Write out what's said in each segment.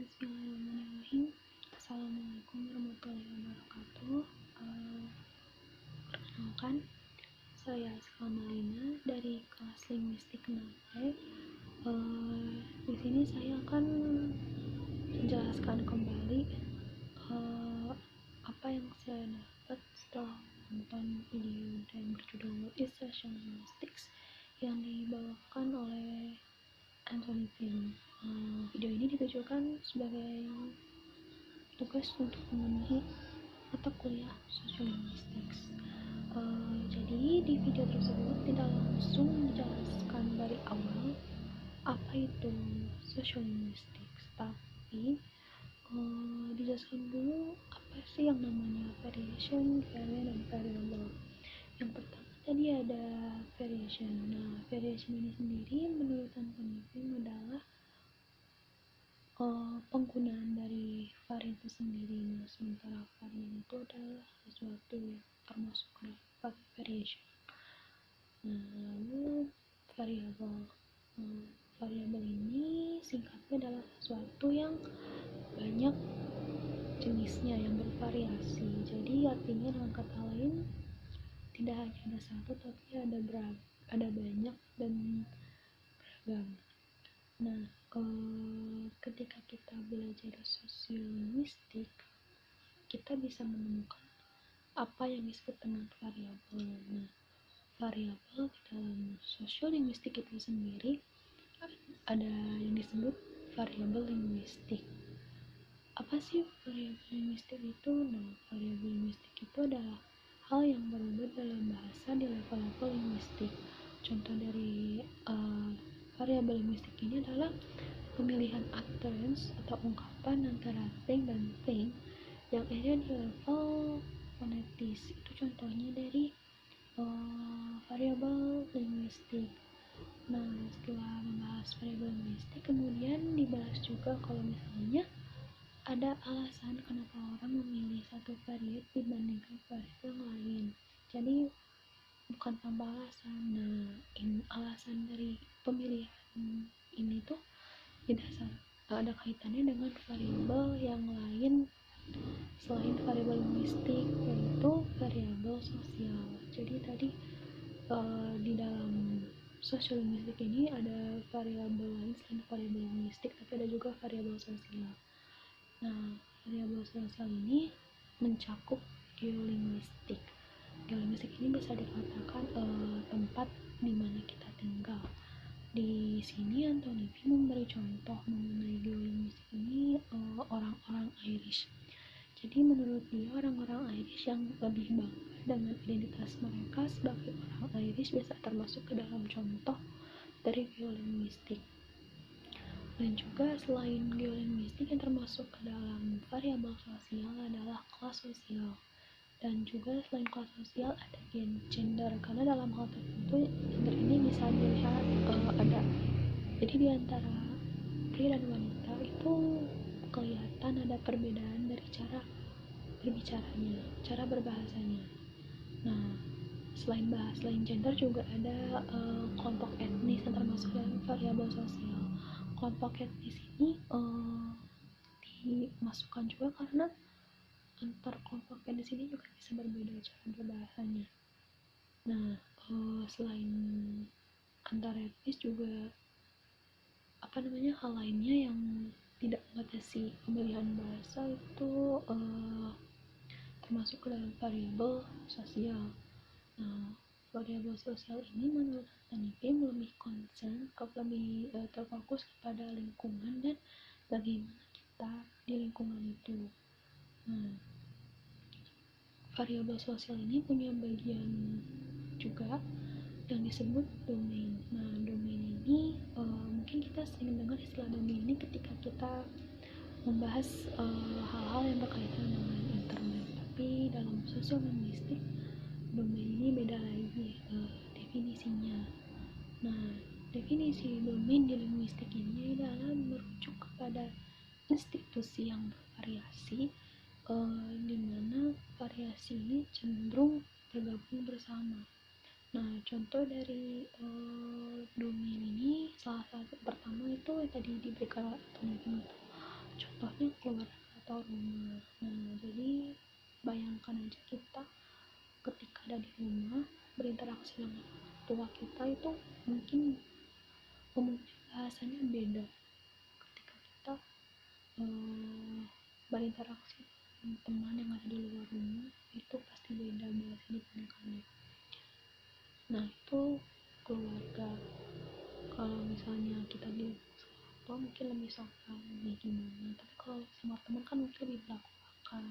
Bismillahirrahmanirrahim. Assalamualaikum warahmatullahi wabarakatuh. Perkenalkan, saya Salmalina dari kelas linguistik 6E. Di sini saya akan menjelaskan kembali apa yang saya dapat setelah menonton video yang berjudul What is Social Linguistics yang dibawakan oleh Anthony Pym. Video ini ditujukan sebagai tugas untuk memenuhi mata kuliah Social Linguistics. Jadi di video tersebut tidak langsung dijelaskan dari awal apa itu Social Linguistics, tapi dijelaskan dulu apa sih yang namanya variation, variant, dan variable. Yang pertama tadi ada variation. Nah, variation ini sendiri menurut Anthony Pym adalah penggunaan dari varian itu sendiri. Nah, sementara varian itu adalah sesuatu yang termasuk dalam variation. Nah, lalu variabel. Variabel ini singkatnya adalah sesuatu yang banyak jenisnya, yang bervariasi. Jadi artinya dengan kata lain tidak hanya ada satu, tapi ada banyak dan beragam. Nah, ketika kita belajar sosiolinguistik, kita bisa menemukan apa yang disebut dengan variabel. Nah, variabel di dalam sosiolinguistik itu sendiri ada yang disebut variabel linguistik. Apa sih variabel linguistik itu? Nah, variabel linguistik itu adalah hal yang berubah dalam bahasa di level-level linguistik. Contoh dari variabel linguistik ini adalah pemilihan utterance atau ungkapan antara thing dan thing yang ada di level fonetis. Itu contohnya dari variabel linguistik. Nah, setelah membahas variabel linguistik, kemudian dibahas juga kalau misalnya ada alasan kenapa orang memilih satu variat dibandingkan variat yang lain. Jadi bukan tanpa alasan. Nah, alasan dari pemilihan ini tuh ada kaitannya dengan variabel yang lain selain variabel linguistik, yaitu variabel sosial. Jadi tadi di dalam sosiolinguistik ini ada variabel lain selain variabel linguistik, tapi ada juga variabel sosial. Nah, variabel sosial ini mencakup geolinguistik. Geolinguistik ini bisa dikatakan tempat di mana kita tinggal. Di sini Anthony Pym memberi contoh mengenai geolinguistik ini orang-orang Irish. Jadi menurut dia orang-orang Irish yang lebih bangga dengan identitas mereka sebagai orang Irish bisa termasuk ke dalam contoh dari geolinguistik. Dan juga selain geolinguistik yang termasuk ke dalam variabel sosial adalah kelas sosial. Dan juga selain kelas sosial ada gender, karena dalam hal tertentu gender ini bisa dilihat ada. Jadi di antara pria dan wanita itu kelihatan ada perbedaan dari cara berbicaranya, cara berbahasanya. Nah, selain gender juga ada kelompok etnis yang termasuk dalam variabel sosial. Kelompok etnis ini dimasukkan juga karena antar kelompok etnis ini juga bisa berbeda cara berbahasanya. Nah, selain antar etnis juga hal lainnya yang tidak membatasi pemilihan bahasa itu termasuk ke dalam variabel sosial. Nah, variabel sosial ini menurut Anthony Pym lebih terfokus kepada lingkungan dan bagaimana kita di lingkungan itu. Nah, variabel sosial ini punya bagian juga yang disebut domain. Nah, domain ini mungkin kita sering dengar istilah domain ini ketika kita membahas hal-hal yang berkaitan dengan internet. Tapi dalam sosiolinguistik domain ini beda lagi definisinya. Nah, definisi domain di linguistik ini adalah merujuk kepada institusi yang bervariasi, di mana variasi ini cenderung bergabung bersama. Nah, contoh dari domain ini salah satu pertama itu yang tadi diberikan oleh Anthony Pym. contohnya keluarga atau rumah. Nah, jadi bayangkan aja kita ketika ada di rumah berinteraksi dengan orang tua kita itu mungkin umumnya bahasanya beda. Ketika kita berinteraksi dengan teman yang ada di luar rumah itu pasti beda bahasa digunakannya. Nah, itu keluarga. Kalau misalnya kita di sekolah mungkin lebih sopan, lebih gimana, tapi kalau sama teman kan mungkin lebih belak-belakan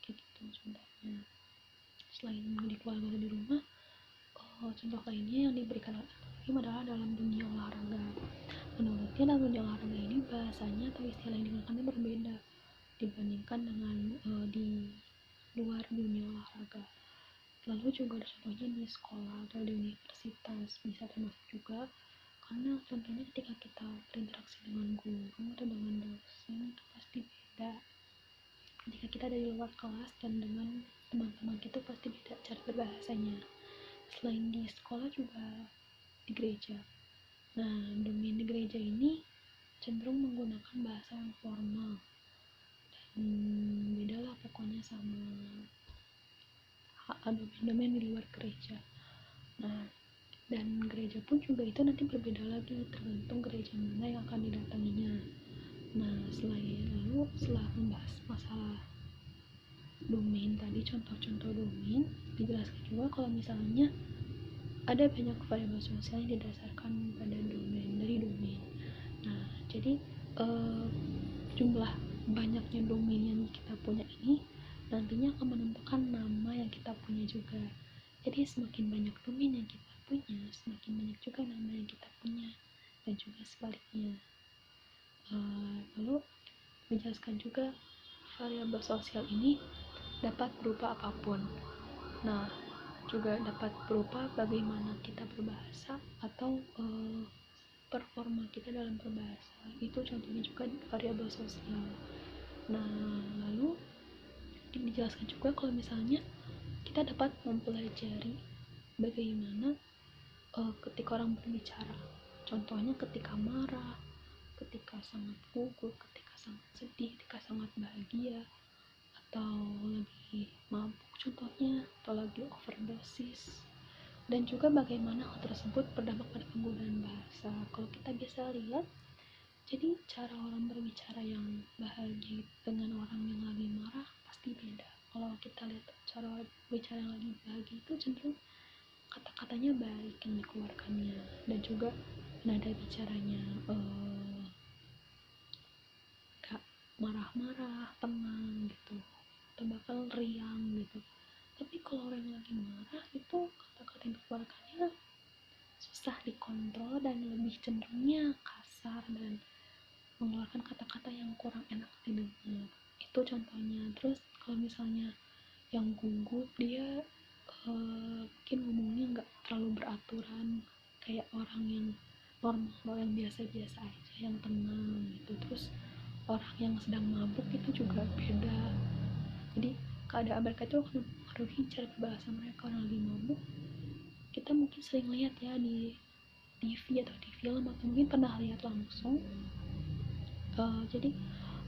kayak gitu contohnya. Selain di keluarga dan di rumah, contoh lainnya yang diberikan Al-Karim adalah dalam dunia olahraga. Menurutnya dalam dunia olahraga ini bahasanya atau istilah yang digunakannya berbeda dibandingkan dengan di luar dunia olahraga. Lalu juga ada contohnya di sekolah atau di universitas bisa termasuk juga, karena contohnya ketika kita berinteraksi dengan guru atau dengan dosen itu pasti beda. Ketika kita ada di luar kelas dan dengan teman-teman kita pasti beda cara berbahasanya. Selain di sekolah juga di gereja. Nah, domain di gereja ini cenderung menggunakan bahasa yang formal dan beda lah pokoknya sama domain-domain di luar gereja. Nah, dan gereja pun juga itu nanti berbeda lagi tergantung gereja mana yang akan didatanginya. Nah, setelah membahas masalah domain tadi, contoh-contoh domain, dijelaskan juga kalau misalnya ada banyak variabel sosial yang didasarkan pada dari domain. Nah, jadi jumlah banyaknya domain yang kita punya ini nantinya akan menentukan nama yang kita punya juga. Jadi semakin banyak domain yang kita punya, semakin banyak juga nama yang kita punya, dan juga sebaliknya. Lalu menjelaskan juga variabel sosial ini dapat berupa apapun. Nah, juga dapat berupa bagaimana kita berbahasa atau performa kita dalam berbahasa. Itu contohnya juga variabel sosial. Nah, lalu dijelaskan juga kalau misalnya kita dapat mempelajari bagaimana ketika orang berbicara. Contohnya ketika marah, ketika sangat gugup, ketika sangat sedih, ketika sangat bahagia, atau lagi mabuk contohnya, atau lagi overdosis, dan juga bagaimana hal tersebut berdampak pada penggunaan bahasa. Kalau kita bisa lihat, jadi cara orang berbicara yang bahagia dengan orang yang lagi marah pasti beda. Kalau kita lihat cara berbicara yang lagi bahagia itu cenderung kata-katanya baik yang dikeluarkannya, dan juga nada bicaranya gak marah-marah, tenang gitu, atau bahkan riang gitu. Tapi kalau orang yang lagi marah itu kata-kata yang dikeluarkannya susah dikontrol dan lebih cenderungnya kasar dan mengeluarkan kata-kata yang kurang enak didengar. Itu contohnya. Terus kalau misalnya yang gugup, dia mungkin ngomongnya nggak terlalu beraturan kayak orang yang normal, yang biasa-biasa aja, yang tenang gitu. Terus orang yang sedang mabuk itu juga beda. Jadi keadaan mereka itu akan mempengaruhi cara berbahasa mereka. Orang lagi mabuk, kita mungkin sering lihat ya di TV atau di film, atau mungkin pernah lihat langsung. Jadi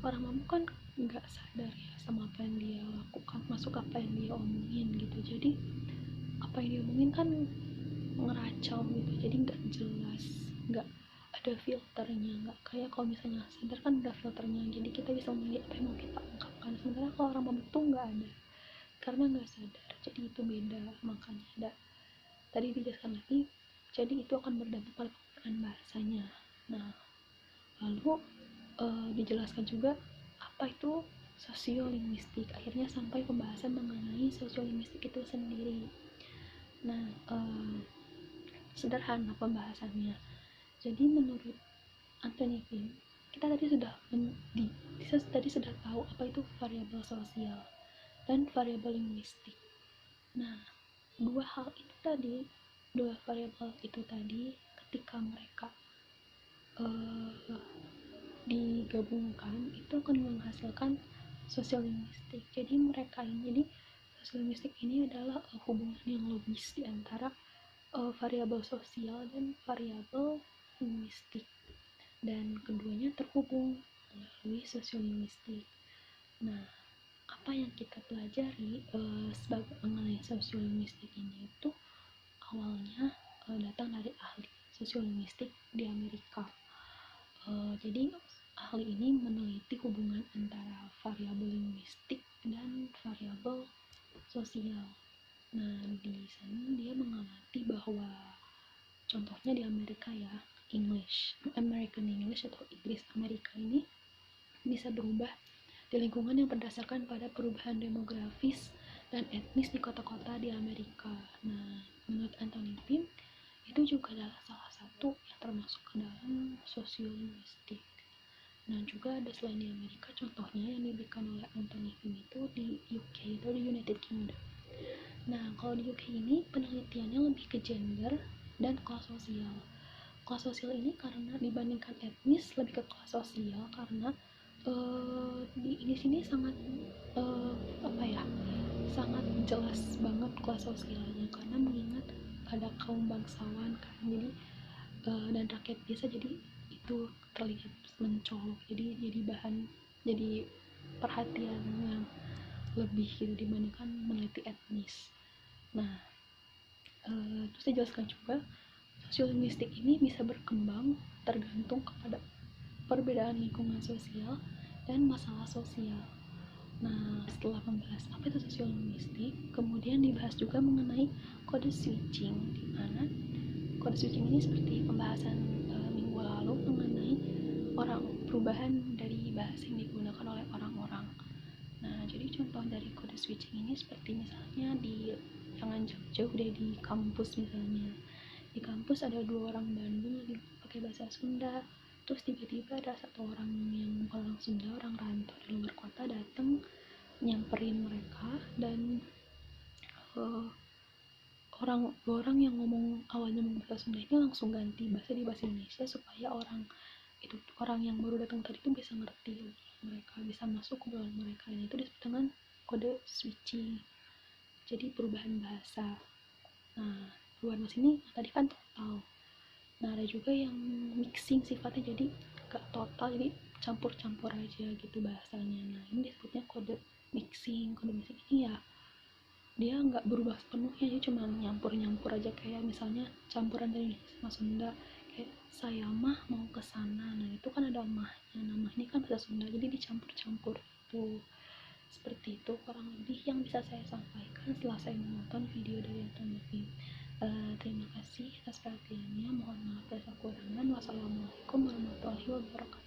orang mabuk kan nggak sadar ya sama apa yang dia lakukan, masuk apa yang dia omongin gitu. Jadi apa yang dia omongin kan ngeracau gitu, jadi nggak jelas, nggak ada filternya, nggak kayak kalau misalnya sadar kan ada filternya, jadi kita bisa memilih apa yang mau kita ungkapkan. Sementara kalau orang mabuk tuh nggak ada, karena nggak sadar. Jadi itu beda, makanya ada tadi dijelaskan lagi, jadi itu akan berdampak pada penggunaan bahasanya. Nah, lalu dijelaskan juga apa itu sosiolinguistik, akhirnya sampai pembahasan mengenai sosiolinguistik itu sendiri. Nah, sederhana pembahasannya. Jadi menurut Anthony Finn, kita tadi sudah tahu apa itu variabel sosial dan variabel linguistik. Nah, dua variabel itu tadi ketika mereka digabungkan itu akan menghasilkan sosiolinguistik. Jadi sosiolinguistik ini adalah hubungan yang logis di antara variabel sosial dan variabel linguistik, dan keduanya terhubung melalui sosiolinguistik. Nah, apa yang kita pelajari sebagai mengenai sosiolinguistik ini itu awalnya datang dari ahli sosiolinguistik di Amerika. Jadi ahli ini meneliti hubungan antara variabel linguistik dan variabel sosial. Nah, di sana dia mengamati bahwa contohnya di Amerika ya, American English atau Inggris Amerika ini bisa berubah di lingkungan yang berdasarkan pada perubahan demografis dan etnis di kota-kota di Amerika. Nah, menurut Anthony Pym, itu juga adalah salah satu yang termasuk ke dalam sosiolinguistik. Nah, juga ada selain di Amerika, contohnya yang diberikan oleh Anthony Pym itu di UK atau di United Kingdom. Nah, kalau di UK ini penelitiannya lebih ke gender dan kelas sosial. Kelas sosial ini karena dibandingkan etnis lebih ke kelas sosial karena di sini sangat sangat jelas banget kelas sosialnya karena mengingat ada kaum bangsawan kan, jadi dan rakyat biasa, jadi itu terlihat mencolok, jadi bahan, jadi perhatian yang lebih gitu dibandingkan meneliti etnis. Nah, terus dijelaskan juga sosiolinguistik ini bisa berkembang tergantung kepada perbedaan lingkungan sosial dan masalah sosial. Nah, setelah membahas apa itu sosiolinguistik, kemudian dibahas juga mengenai kode switching, di mana kode switching ini seperti pembahasan minggu lalu mengenai perubahan dari bahasa yang digunakan oleh orang-orang. Nah, jadi contoh dari kode switching ini seperti misalnya jangan jauh-jauh deh, di kampus misalnya. Di kampus ada 2 orang Bandung lagi pakai bahasa Sunda, terus tiba-tiba ada 1 orang yang bukan orang Sunda, orang rantau dari luar kota datang nyamperin mereka, dan dua orang yang awalnya ngomong bahasa Sunda ini langsung ganti di bahasa Indonesia supaya orang yang baru datang tadi itu bisa ngerti mereka, bisa masuk ke bulan mereka. Dan itu disebut dengan kode switching, jadi perubahan bahasa. Nah, perubahan bahasa ini tadi kan total. Nah, ada juga yang mixing sifatnya, jadi gak total, jadi campur-campur aja gitu bahasanya. Nah, ini disebutnya kode mixing. Kode mixing ini ya dia nggak berubah sepenuhnya, dia cuma nyampur-nyampur aja, kayak misalnya campuran dari sama Sunda, kayak saya mah mau ke sana. Nah, itu kan ada mahnya, nah mah ini kan bahasa Sunda, jadi dicampur-campur itu. Seperti itu kurang lebih yang bisa saya sampaikan setelah saya menonton video dari Anthony Pym. Terima kasih atas perhatiannya, mohon maaf atas kekurangan. Wassalamualaikum warahmatullahi wabarakatuh.